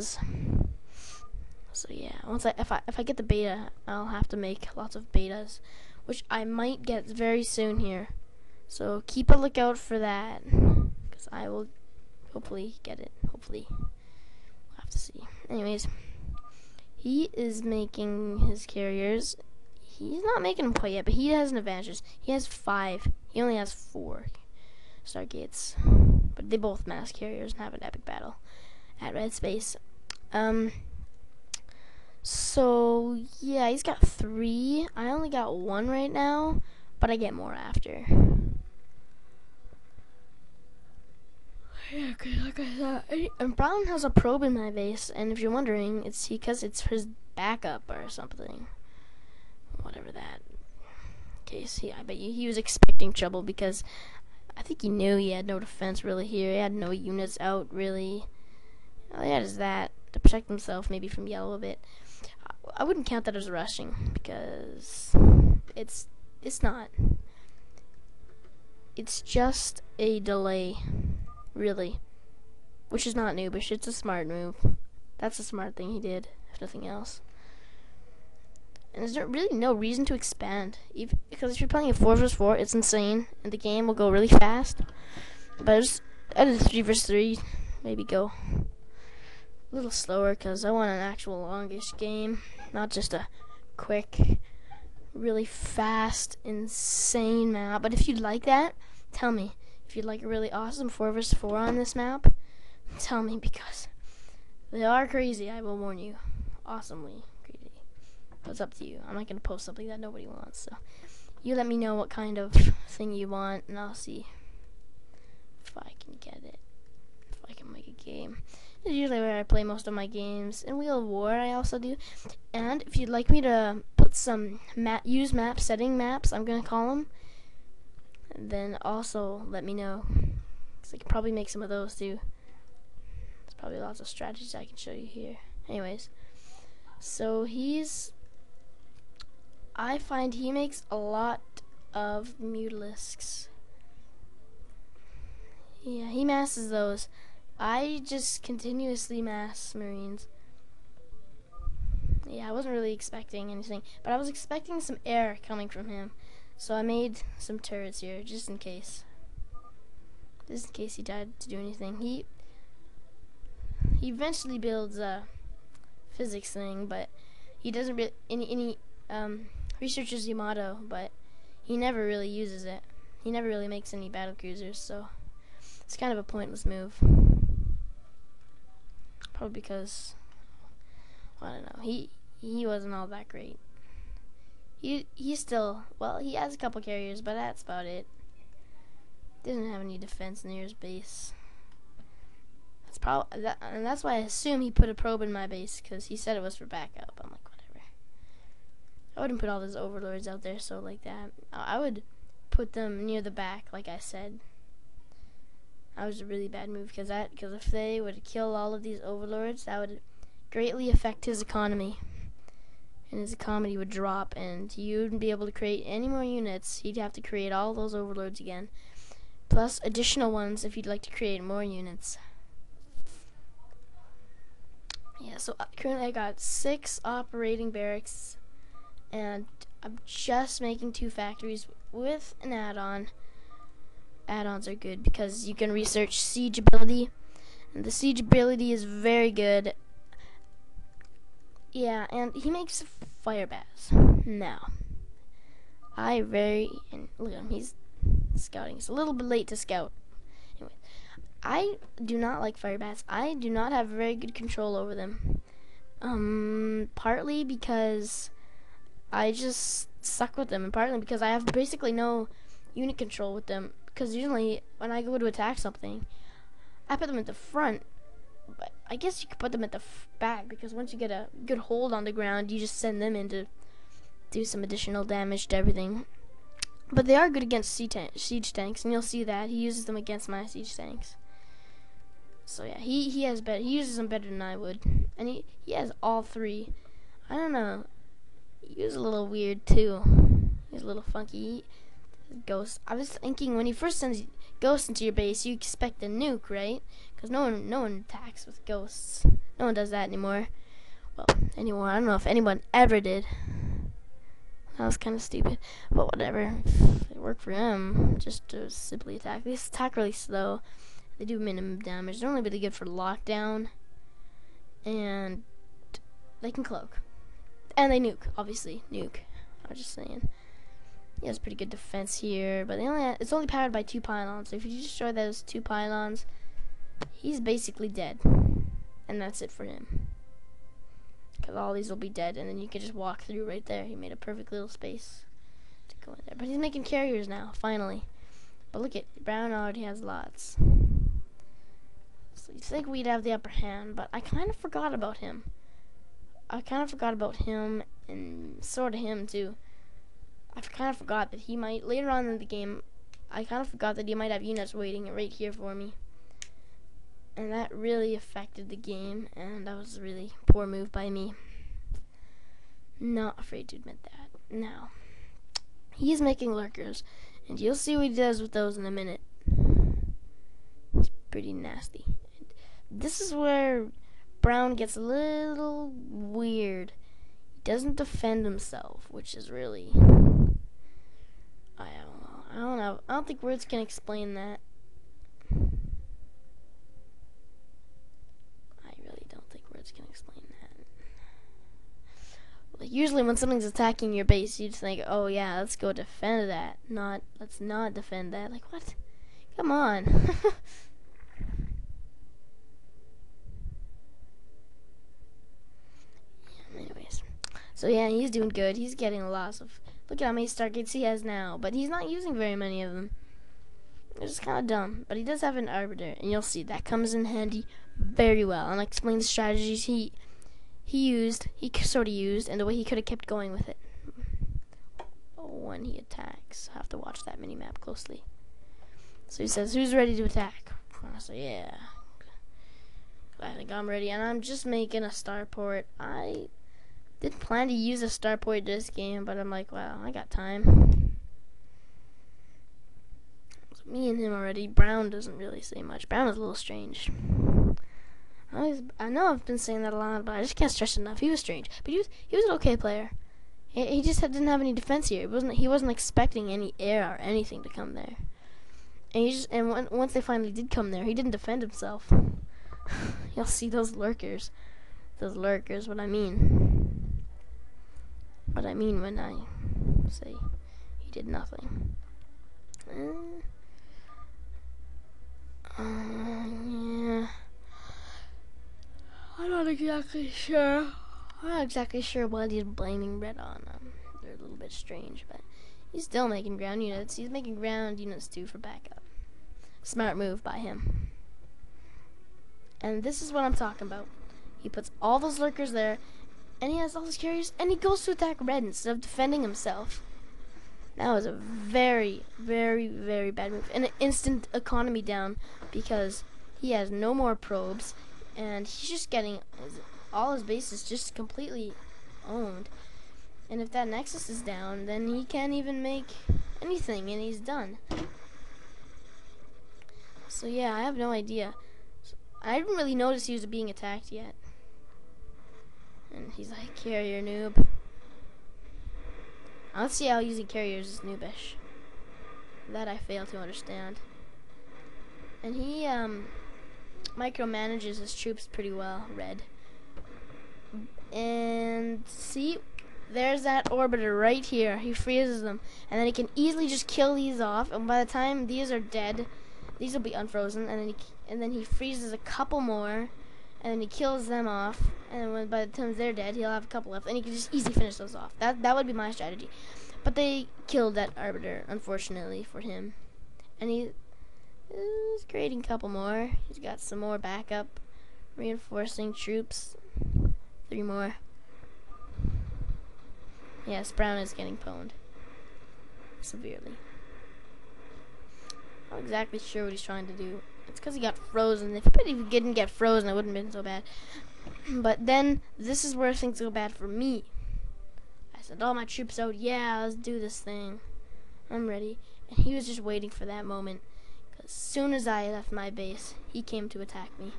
So yeah, if I get the beta, I'll have to make lots of betas, which I might get very soon here. So keep a lookout for that, because I will hopefully get it. Hopefully, we'll have to see. Anyways, he is making his carriers. He's not making them quite yet, but he has an advantage. He has 5. He only has 4 Stargates, but they both mass carriers and have an epic battle at Red Space. So yeah, he's got 3. I only got 1 right now, but I get more after. Yeah, okay, like I said, and Brown has a probe in my base, and if you're wondering, it's because it's his backup or something. Whatever that case, I bet you he was expecting trouble, because I think he knew he had no defense really here. He had no units out really. All he had is that to protect himself, maybe from yellow a bit. I wouldn't count that as rushing, because it's not. It's just a delay, really, which is not noobish. It's a smart move. That's a smart thing he did, if nothing else. And there's really no reason to expand, because if you're playing a 4 vs 4, it's insane, and the game will go really fast. But at a 3 vs 3, maybe go a little slower, because I want an actual longish game, not just a quick, really fast, insane map. But if you'd like that, tell me. If you'd like a really awesome 4 vs 4 on this map, tell me, because they are crazy, I will warn you. Awesomely crazy. But it's up to you. I'm not going to post something that nobody wants, so you let me know what kind of thing you want, and I'll see if I can get it, if I can make a game. It's usually where I play most of my games. In Wheel of War, I also do. And if you'd like me to put some use map setting maps, I'm gonna call them, then also let me know, because I can probably make some of those too. There's probably lots of strategies I can show you here. Anyways, so I find he makes a lot of mutilisks. Yeah, he masses those. I just continuously mass Marines. Yeah, I wasn't really expecting anything, but I was expecting some air coming from him. So I made some turrets here, just in case. Just in case he died to do anything. He eventually builds a physics thing, but he doesn't really researches Yamato, but he never really uses it. He never really makes any battle cruisers, so it's kind of a pointless move. Probably because, I don't know, he wasn't all that great. He's still, well, he has a couple carriers, but that's about it. Doesn't have any defense near his base. That's probably and that's why I assume he put a probe in my base, because he said it was for backup. I'm like, whatever. I wouldn't put all those overlords out there so like that. I would put them near the back, like I said. That was a really bad move, because if they would kill all of these overlords, that would greatly affect his economy, and his economy would drop, and you wouldn't be able to create any more units. He'd have to create all those overlords again, plus additional ones if you'd like to create more units. Yeah, so currently I got 6 operating barracks, and I'm just making 2 factories with an add-on. Add-ons are good because you can research siege ability, and the siege ability is very good. Yeah, and he makes fire bats. Now, and look at him, he's scouting. He's a little bit late to scout. Anyway, I do not like fire bats. I do not have very good control over them. Partly because I just suck with them, and partly because I have basically no unit control with them. Because usually when I go to attack something, I put them at the front, but I guess you could put them at the back, because once you get a good hold on the ground, you just send them in to do some additional damage to everything. But they are good against siege tanks, and you'll see that he uses them against my siege tanks. So yeah, he uses them better than I would, and he has all 3. I don't know. He was a little weird too. He was a little funky. Ghost. I was thinking, when he first sends ghosts into your base, you expect a nuke, right? Because no one attacks with ghosts. No one does that anymore. Well, anymore. I don't know if anyone ever did. That was kind of stupid, but whatever. It worked for him. Just to simply attack. They attack really slow. They do minimum damage. They're only really good for lockdown, and they can cloak, and they nuke. Obviously, nuke. I was just saying. He has pretty good defense here, but it's only powered by 2 pylons. So if you destroy those 2 pylons, he's basically dead, and that's it for him. Because all these will be dead, and then you can just walk through right there. He made a perfect little space to go in there. But he's making carriers now, finally. But look at Brown already has lots. So you'd think we'd have the upper hand, but I kind of forgot about him. And sort of him too. I kind of forgot that he might, later on in the game, I kind of forgot that he might have units waiting right here for me. And that really affected the game, and that was a really poor move by me. Not afraid to admit that. Now, he's making lurkers, and you'll see what he does with those in a minute. He's pretty nasty. And this is where Brown gets a little weird. He doesn't defend himself, which is really... I don't know. I don't think words can explain that. Can explain that. Like, usually when something's attacking your base, you just think, oh yeah, let's go defend that. Let's not defend that. Like, what? Come on. Anyways. So yeah, he's doing good. He's getting lots of... Look at how many Stargates he has now. But he's not using very many of them. It's just kind of dumb. But he does have an Arbiter. And you'll see, that comes in handy very well. And I'll explain the strategies he sort of used, and the way he could have kept going with it. When he attacks. I have to watch that mini-map closely. So he says, who's ready to attack? And I say, yeah. I think I'm ready. And I'm just making a starport. I didn't plan to use a starport this game, but I'm like, well, I got time. So me and him already. Brown doesn't really say much. Brown is a little strange. I know I've been saying that a lot, but I just can't stress it enough. He was strange, but he was an okay player. He just didn't have any defense here. He wasn't expecting any air or anything to come there. And once they finally did come there, he didn't defend himself. You'll see those lurkers. What I mean. What I mean when I say he did nothing. Yeah. I'm not exactly sure what he's blaming Red on. They're a little bit strange, but he's still making ground units. He's making ground units too for backup. Smart move by him. And this is what I'm talking about. He puts all those lurkers there, and he has all those carriers, and he goes to attack Red instead of defending himself. That was a very, very, very bad move. And an instant economy down because he has no more probes. And he's just getting all his bases just completely owned. And if that Nexus is down, then he can't even make anything, and he's done. So yeah, I have no idea. I didn't really notice he was being attacked yet. And he's like, carrier noob. I don't see how using carriers is noobish. That I fail to understand. And he, micromanages his troops pretty well, Red. And see, there's that orbiter right here. He freezes them, and then he can easily just kill these off. And by the time these are dead, these will be unfrozen. And then he freezes a couple more, and then he kills them off. And by the time they're dead, he'll have a couple left, and he can just easily finish those off. That would be my strategy. But they killed that arbiter, unfortunately for him. And he's creating a couple more. He's got some more backup, reinforcing troops. 3 more. Yes, Brown is getting pwned severely. I'm not exactly sure what he's trying to do. It's because he got frozen. If he didn't get frozen, it wouldn't have been so bad. But then this is where things go bad for me. I sent all my troops out. Yeah, let's do this thing. I'm ready. And he was just waiting for that moment. As soon as I left my base, he came to attack me.